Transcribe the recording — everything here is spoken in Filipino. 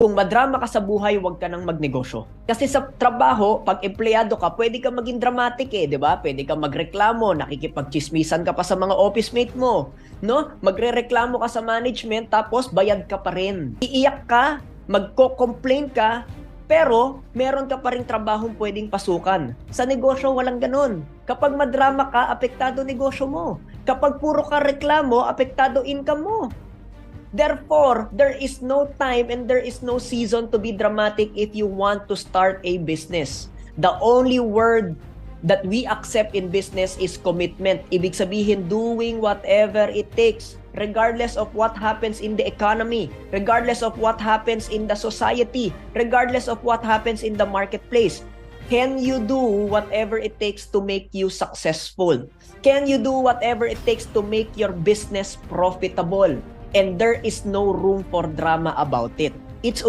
Kung madrama ka sa buhay, huwag ka nang magnegosyo. Kasi sa trabaho, pag empleyado ka, pwede ka maging dramatic di ba? Pwede ka magreklamo, nakikipagchismisan ka pa sa mga office mate mo, no? Magrereklamo ka sa management, tapos bayad ka pa rin. Iiyak ka, magko-complain ka, pero meron ka pa ring trabahong pwedeng pasukan. Sa negosyo, walang ganun. Kapag madrama ka, apektado negosyo mo. Kapag puro ka reklamo, apektado income mo. Therefore, there is no time and there is no season to be dramatic if you want to start a business. The only word that we accept in business is commitment. Ibig sabihin, doing whatever it takes, regardless of what happens in the economy, regardless of what happens in the society, regardless of what happens in the marketplace. Can you do whatever it takes to make you successful? Can you do whatever it takes to make your business profitable? And there is no room for drama about it. It's okay.